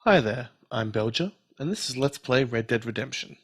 Hi there, I'm Belger, and this is Let's Play Red Dead Redemption.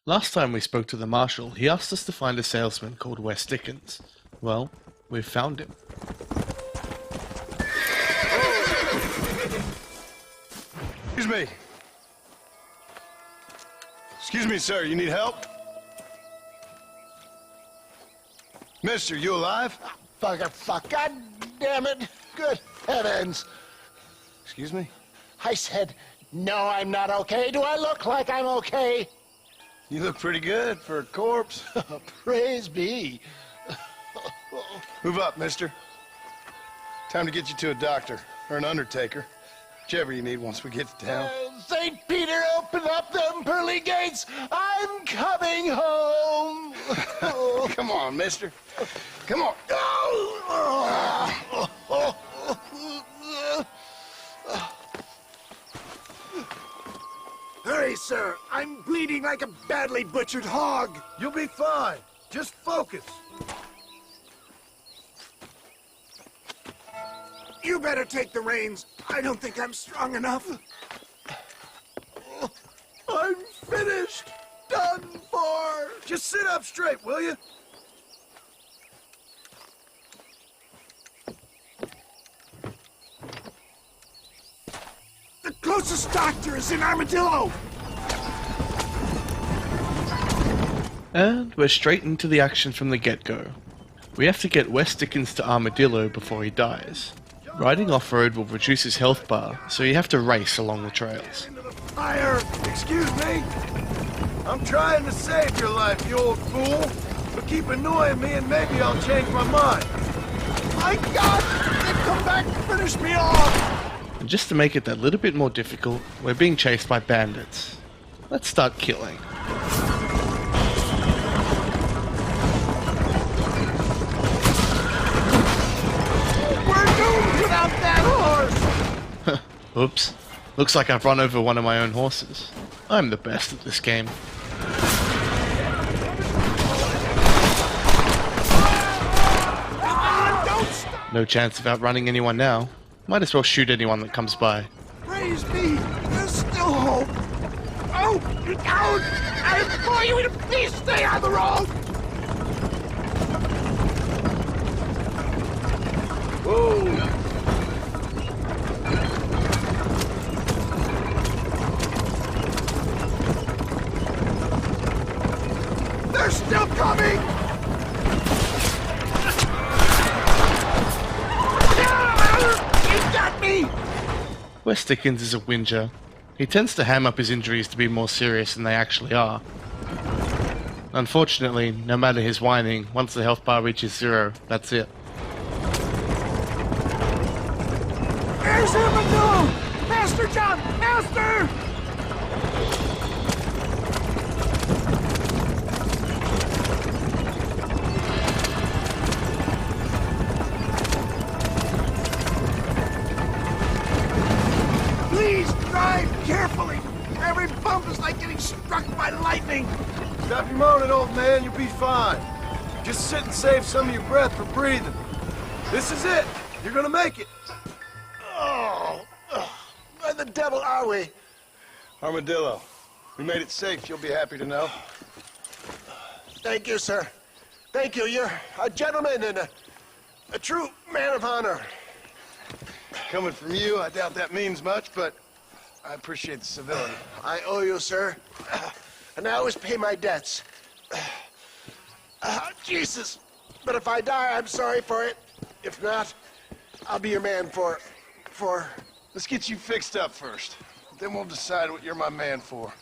Last time we spoke to the Marshal, he asked us to find a salesman called Westickens. Well, we've found him. Excuse me. Excuse me, sir, you need help? Mister, you alive? Fuck, God damn it. Good heavens. Excuse me? I said, no, I'm not okay. Do I look like I'm okay? You look pretty good for a corpse. Praise be. Move up, mister. Time to get you to a doctor, or an undertaker. Whichever you need once we get to town. St. Peter, open up them pearly gates. I'm coming home. Come on, mister. Come on. Hurry, sir. I'm bleeding like a badly butchered hog. You'll be fine. Just focus. You better take the reins. I don't think I'm strong enough. I'm finished. Done for. Just sit up straight, will you? The closest doctor is in Armadillo. And we're straight into the action from the get-go. We have to get Westickens to Armadillo before he dies. Riding off-road will reduce his health bar, so you have to race along the trails. Fire! Excuse me? I'm trying to save your life, you old fool. But keep annoying me and maybe I'll change my mind. My God! They've come back to finish me off! And just to make it that little bit more difficult, we're being chased by bandits. Let's start killing. Without that horse! Oops. Looks like I've run over one of my own horses. I'm the best at this game. No chance of outrunning anyone now. Might as well shoot anyone that comes by. Praise be! There's still hope! Oh! Out! I implore you to please stay on the road! Whoa! They're still coming! You got me! Westickens is a whinger. He tends to ham up his injuries to be more serious than they actually are. Unfortunately, no matter his whining, once the health bar reaches zero, that's it. There's Armadillo! Master John! Master! Please drive carefully! Every bump is like getting struck by lightning! Stop your moaning, old man. You'll be fine. Just sit and save some of your breath for breathing. This is it. You're gonna make it. Where the devil are we? Armadillo. We made it safe, you'll be happy to know. Thank you, sir. Thank you. You're a gentleman and a true man of honor. Coming from you, I doubt that means much, but I appreciate the civility. I owe you, sir. And I always pay my debts. Jesus. But if I die, I'm sorry for it. If not, I'll be your man for... Let's get you fixed up first. Then we'll decide what you're my man for.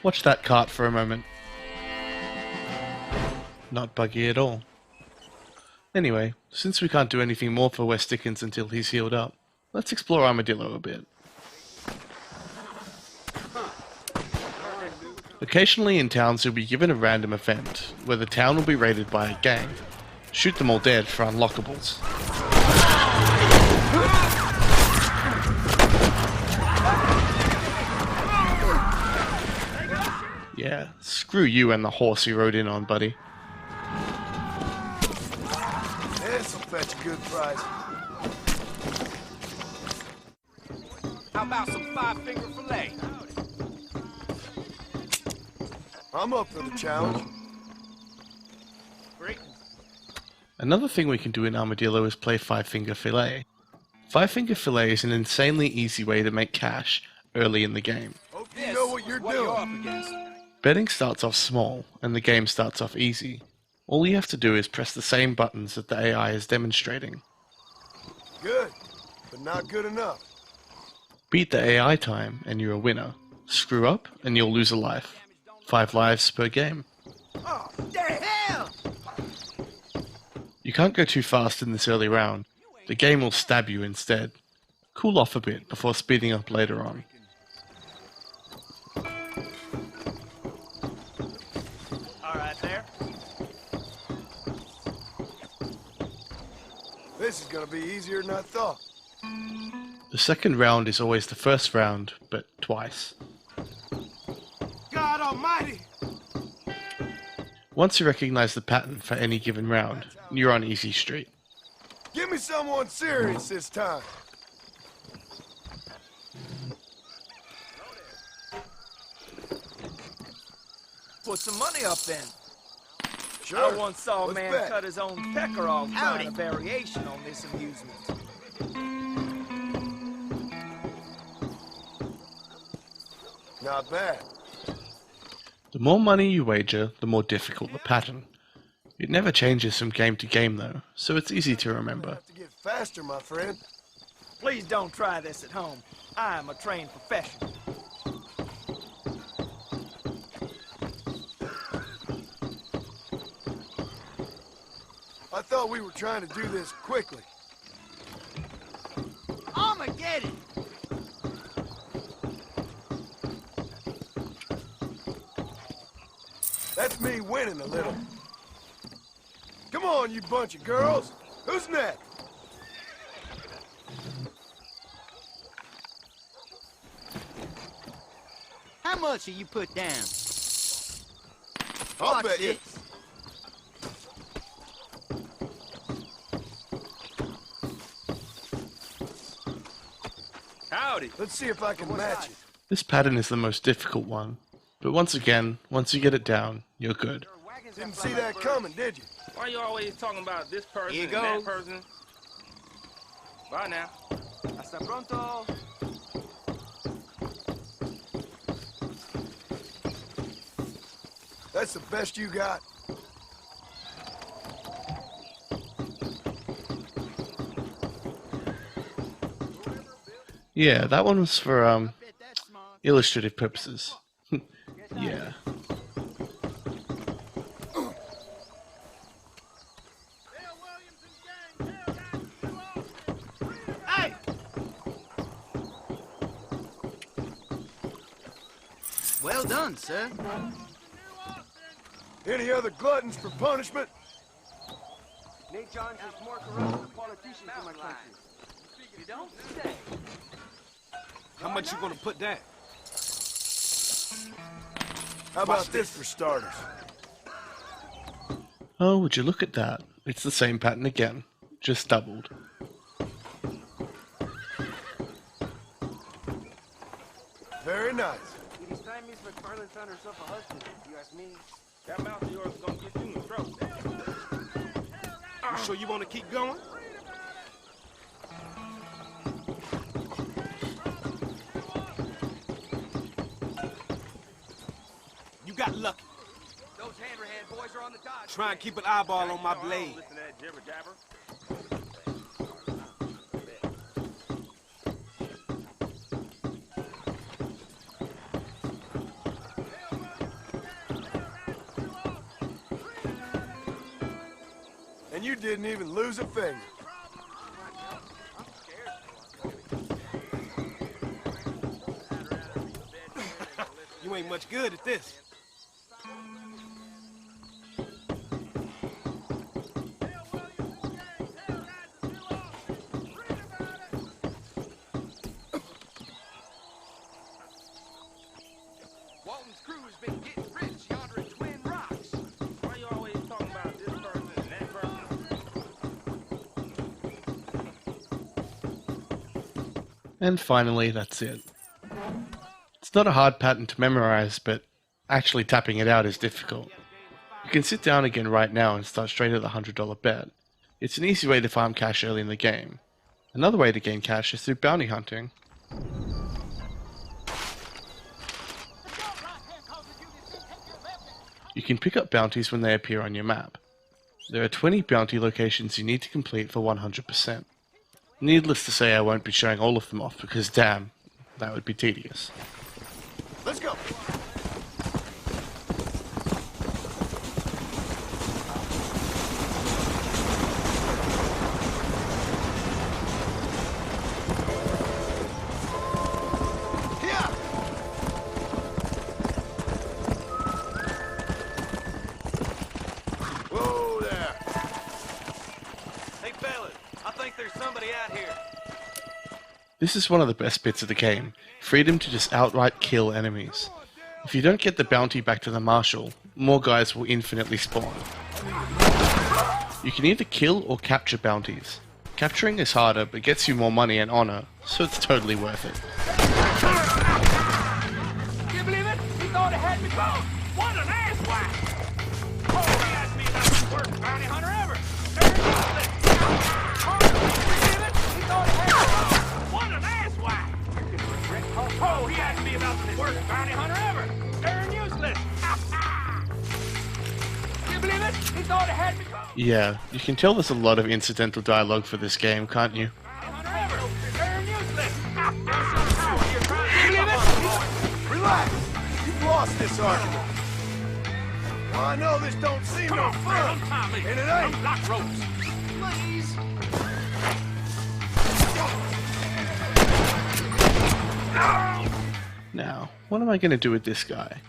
Watch that cart for a moment. Not buggy at all. Anyway, since we can't do anything more for Westickens until he's healed up, let's explore Armadillo a bit. Occasionally in towns you'll be given a random event, where the town will be raided by a gang. Shoot them all dead for unlockables. Yeah, screw you and the horse you rode in on, buddy. This'll fetch a good price. How about some 5-finger fillet? I'm up for the challenge. Another thing we can do in Armadillo is play 5-finger Fillet. 5-finger Fillet is an insanely easy way to make cash early in the game. Hope you know what you're doing. Up against. Betting starts off small, and the game starts off easy. All you have to do is press the same buttons that the AI is demonstrating. Good, but not good enough. Beat the AI time, and you're a winner. Screw up, and you'll lose a life. 5 lives per game. Oh, the hell! You can't go too fast in this early round. The game will stab you instead. Cool off a bit before speeding up later on. All right, there. This is gonna be easier than I thought. The second round is always the first round, but twice. God almighty! Once you recognize the pattern for any given round, you're on easy street. Give me someone serious this time. Put some money up then. Sure. I once saw a Let's man bet. cut his own pecker off trying a variation on this amusement. Not bad. The more money you wager, the more difficult the pattern. It never changes from game to game though, so it's easy to remember. Have to get faster, my friend. Please don't try this at home. I am a trained professional. I thought we were trying to do this quickly. Armageddon! That's me winning a little. Come on, you bunch of girls. Who's next? How much have you put down? I'll Watch bet you. this. Howdy. Let's see if I can match it. This pattern is the most difficult one, but once again, once you get it down, you're good. Didn't see that coming, did you? Why you always talking about this person Here and you that go. person? Bye now. Hasta pronto. That's the best you got. Yeah, that one was for Bet that's smart. illustrative purposes. Yeah. Hey! Well done, sir. Any other gluttons for punishment? Nate Johns is more corrupt than politicians in my country. You don't say. How much you gonna put down? How about this for starters? Oh, would you look at that? It's the same pattern again, just doubled. Very nice. It is time Miss McFarland found herself a husband, if you ask me. That mouth of yours is gonna get you in trouble. You sure you want to keep going? You got lucky. Those hand-to-hand boys are on the dodge. Try and keep an eyeball on my blade. Listen to that jibber jabber. And you didn't even lose a finger. You ain't much good at this. Walton's crew's been getting rich yonder at Twin Rocks. Why you always talking about this person and that person? And finally, that's it. It's not a hard pattern to memorize, but actually tapping it out is difficult. You can sit down again right now and start straight at the $100 bet. It's an easy way to farm cash early in the game. Another way to gain cash is through bounty hunting. You can pick up bounties when they appear on your map. There are 20 bounty locations you need to complete for 100%. Needless to say, I won't be showing all of them off because damn, that would be tedious. Let's go. Whoa there. Hey, fellas, I think there's somebody out here. This is one of the best bits of the game, freedom to just outright kill enemies. If you don't get the bounty back to the marshal, more guys will infinitely spawn. You can either kill or capture bounties. Capturing is harder but gets you more money and honor, so it's totally worth it. You believe it? He thought he had me both. What an asswipe! Oh, he asked me about the worst bounty hunter ever. Very useless. Oh, you believe it? He thought he had me both. What an asswipe! Oh, he asked me about the worst bounty hunter ever. Very useless. You believe it? He thought he had me both. Yeah, you can tell there's a lot of incidental dialogue for this game, can't you? Relax. You've lost this argument. Well, I know this don't seem no fun, and it ain't. Lock ropes. Please. Now, what am I going to do with this guy?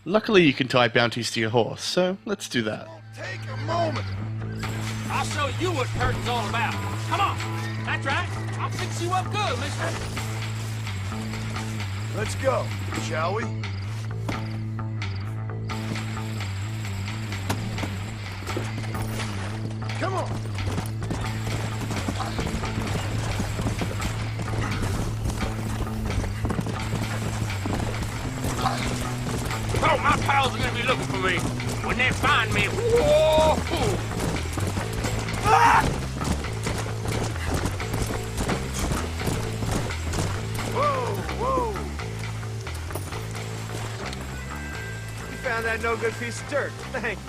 Luckily you can tie bounties to your horse, so let's do that. Take a moment. I'll show you what curtain's all about. Come on. That's right. I'll fix you up good, mister. Let's go, shall we? Come on. Oh, my pals are gonna be looking for me. When they find me, whoa! Ah! Whoa. You found that no good piece of dirt. Thank you.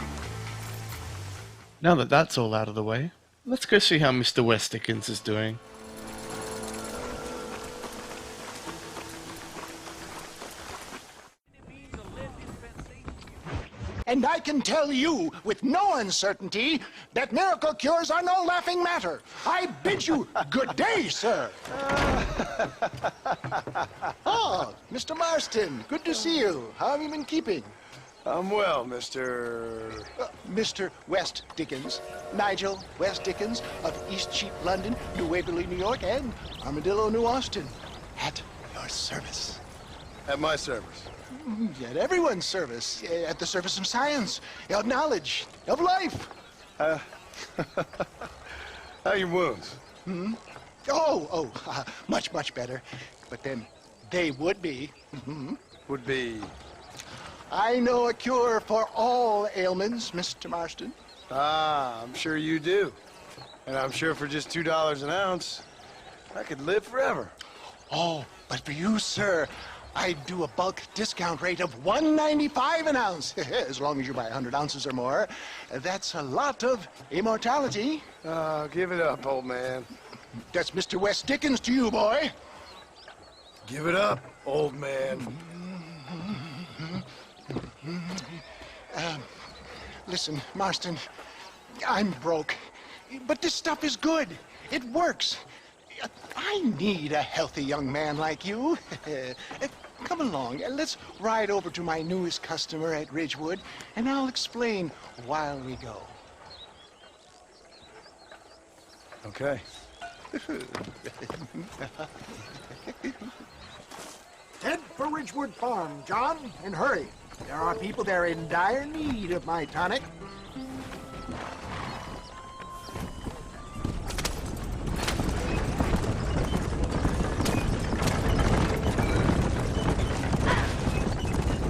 Now that that's all out of the way, let's go see how Mr. Westickens is doing. And I can tell you with no uncertainty that miracle cures are no laughing matter. I bid you good day, sir. Oh, Mr. Marston, good to see you. How have you been keeping? I'm well, Mr. Mr. Westickens, Nigel Westickens of East Cheap, London, New Waverly, New York, and Armadillo, New Austin. At your service. At my service. At everyone's service. At the service of science, of knowledge, of life. How are your wounds? Much, much better. But then they would be. Would be. I know a cure for all ailments, Mr. Marston. Ah, I'm sure you do. And I'm sure for just $2 an ounce, I could live forever. Oh, but for you, sir, I'd do a bulk discount rate of $1.95 an ounce, as long as you buy 100 ounces or more. That's a lot of immortality. Give it up, old man. That's Mr. Westickens to you, boy. Give it up, old man. Listen, Marston, I'm broke, but this stuff is good. It works. I need a healthy young man like you. Come along, let's ride over to my newest customer at Ridgewood, and I'll explain while we go. Okay. Ted for Ridgewood Farm, John, and hurry. There are people there in dire need of my tonic.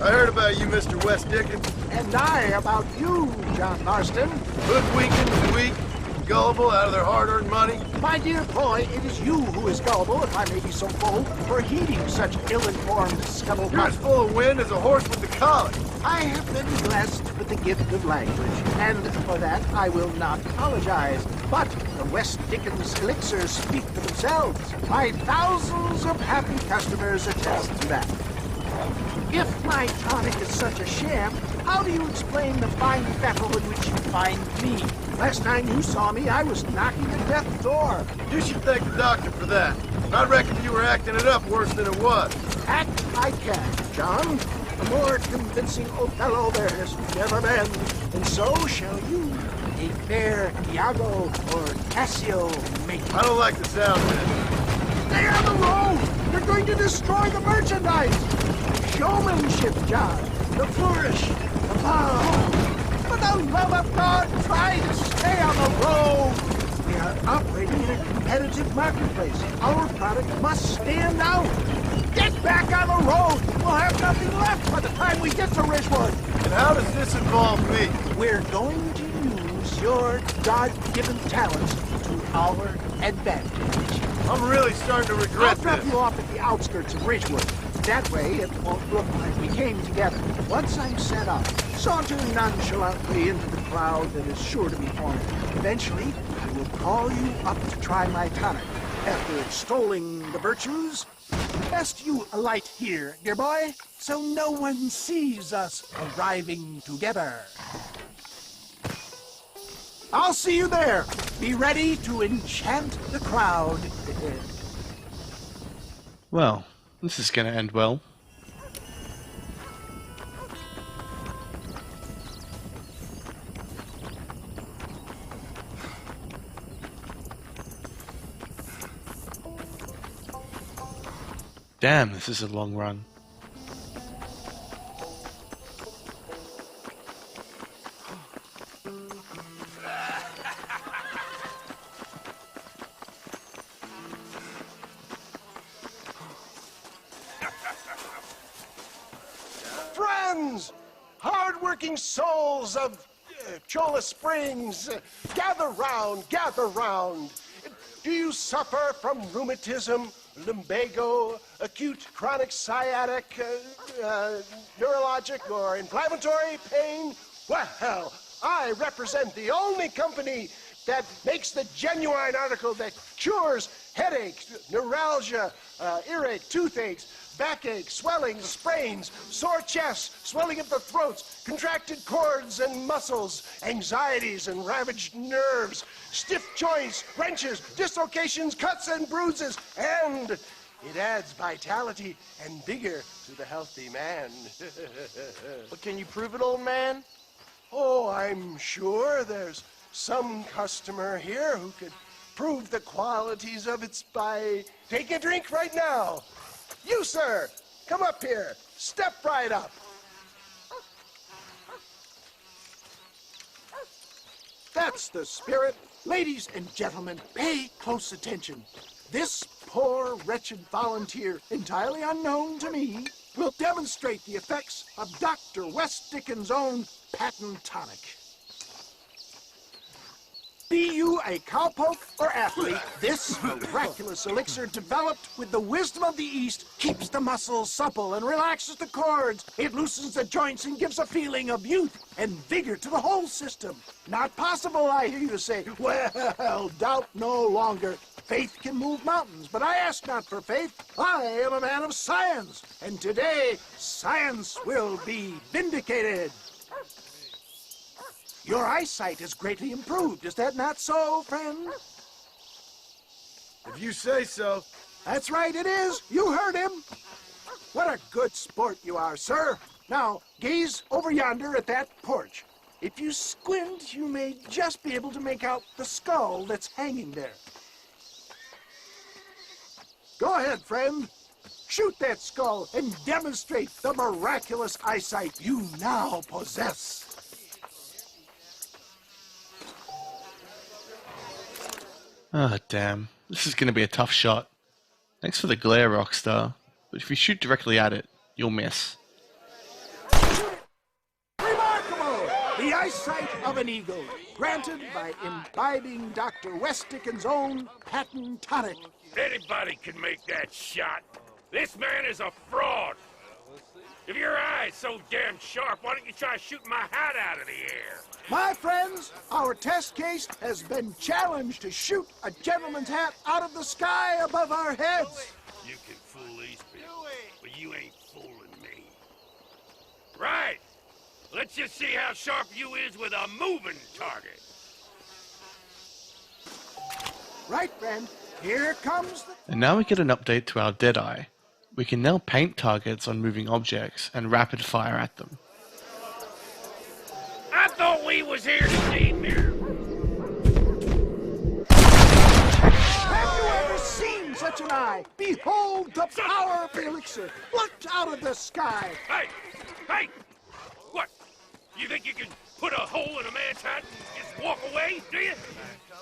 I heard about you, Mr. Westickens. And I about you, John Marston. Hoodwinking, weak, gullible, out of their hard-earned money. My dear boy, it is you who is gullible, if I may be so bold, for heeding such ill-informed You're scuttlebutt. as full of wind as a horse with the collar. I have been blessed with the gift of language, and for that I will not apologize. But the Westickens elixirs speak for themselves. My thousands of happy customers attest to that. If my tonic is such a sham, how do you explain the fine fettle in which you find me? Last time you saw me, I was knocking at death's door. You should thank the doctor for that. I reckon you were acting it up worse than it was. Act I can, John. A more convincing Othello there has never been, and so shall you. A fair Iago or Cassio make. I don't like the sound of it. They are the road! They're going to destroy the merchandise! Showmanship, John. The flourish. The power. For the love of God, try to stay on the road! We are operating in a competitive marketplace. Our product must stand out. Get back on the road! We'll have nothing left by the time we get to Ridgewood. And how does this involve me? We're going to use your God-given talents to our advantage. I'm really starting to I'll regret drop this. you off at the outskirts of Ridgewood. That way, it won't look like we came together. Once I'm set up, saunter nonchalantly into the crowd that is sure to be forming. Eventually, I will call you up to try my tonic. After extolling the virtues, best you alight here, dear boy, so no one sees us arriving together. I'll see you there. Be ready to enchant the crowd. Well, this is going to end well. Damn, this is a long run. Friends, hard-working souls of Cholla Springs, gather round, gather round. Do you suffer from rheumatism, lumbago, acute chronic sciatic, neurologic, or inflammatory pain? Well, I represent the only company that makes the genuine article that cures headaches, neuralgia, earache, toothaches, backache, swelling, sprains, sore chests, swelling of the throats, contracted cords and muscles, anxieties and ravaged nerves, stiff joints, wrenches, dislocations, cuts and bruises, and it adds vitality and vigor to the healthy man. But can you prove it, old man? Oh, I'm sure there's some customer here who could prove the qualities of it by taking a drink right now. You, sir, come up here. Step right up. That's the spirit. Ladies and gentlemen, pay close attention. This poor, wretched volunteer, entirely unknown to me, will demonstrate the effects of Dr. Westickens' own patent tonic. Be you a cowpoke or athlete, this miraculous elixir developed with the wisdom of the East keeps the muscles supple and relaxes the cords. It loosens the joints and gives a feeling of youth and vigor to the whole system. Not possible, I hear you say. Well, doubt no longer. Faith can move mountains, but I ask not for faith. I am a man of science, and today science will be vindicated. Your eyesight is greatly improved. Is that not so, friend? If you say so. That's right, it is. You heard him. What a good sport you are, sir. Now, gaze over yonder at that porch. If you squint, you may just be able to make out the skull that's hanging there. Go ahead, friend. Shoot that skull and demonstrate the miraculous eyesight you now possess. Ah, damn. This is gonna be a tough shot. Thanks for the glare, Rockstar. But if you shoot directly at it, you'll miss. Remarkable! The eyesight of an eagle, granted by imbibing Dr. Westickens' own patent tonic. Anybody can make that shot. This man is a fraud. If your eye's so damn sharp, why don't you try shooting my hat out of the air? My friends, our test case has been challenged to shoot a gentleman's hat out of the sky above our heads. You can fool these people, but you ain't fooling me. Right. Let's just see how sharp you is with a moving target. Right, friend. Here comes the... And now we get an update to our Deadeye. We can now paint targets on moving objects and rapid fire at them. I thought we was here to see mirror. Have you ever seen such an eye? Behold the power of the elixir plucked out of the sky. Hey! Hey! What? You think you can put a hole in a man's hat and just walk away, do you?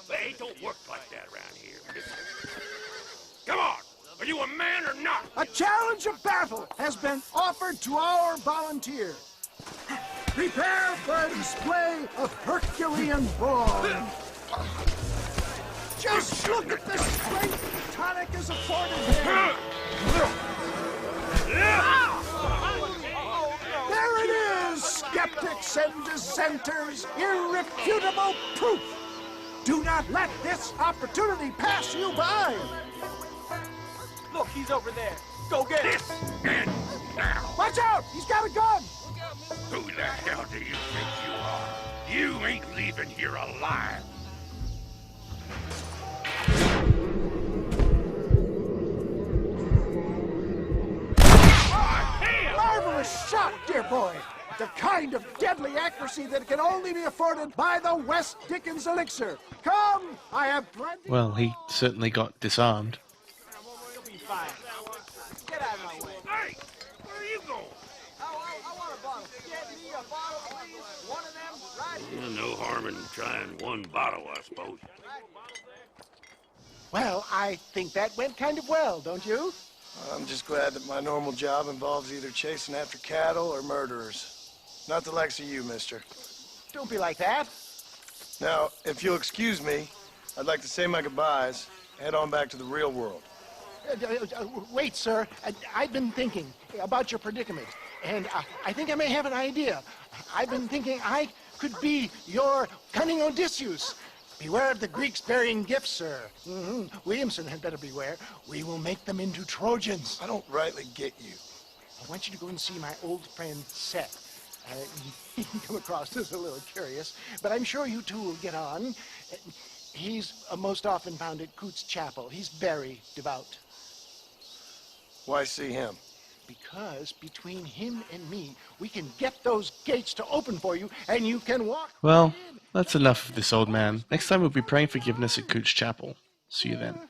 Hey, it don't work like that around here. Come on! Are you a man or not? A challenge of battle has been offered to our volunteer. Prepare for a display of Herculean brawn. Just look at the strength tonic is afforded him. There it is, skeptics and dissenters, irrefutable proof. Do not let this opportunity pass you by. Look, he's over there. Go get him. This and now! Watch out, he's got a gun. Who the hell do you think you are? You ain't leaving here alive. Marvelous shot, dear boy. The kind of deadly accuracy that can only be afforded by the Westickens elixir. Come, I have plenty. Well, he certainly got disarmed. You'll be fine. Get out of my way. Hey! Where are you going? I want a bottle. Get me a bottle, please. One of them right here. No harm in trying one bottle, I suppose. Well, I think that went kind of well, don't you? I'm just glad that my normal job involves either chasing after cattle or murderers. Not the likes of you, mister. Don't be like that. Now, if you'll excuse me, I'd like to say my goodbyes, head on back to the real world. Wait, sir. I've been thinking about your predicament, and I think I may have an idea. I've been thinking I could be your cunning Odysseus. Beware of the Greeks bearing gifts, sir. Williamson had better beware. We will make them into Trojans. I don't rightly get you. I want you to go and see my old friend Seth. He can come across as a little curious, but I'm sure you two will get on. He's most often found at Coots Chapel. He's very devout. Why see him? Because between him and me, we can get those gates to open for you, and you can walk. Well, that's enough of this old man. Next time we'll be praying forgiveness at Cooch Chapel. See you then.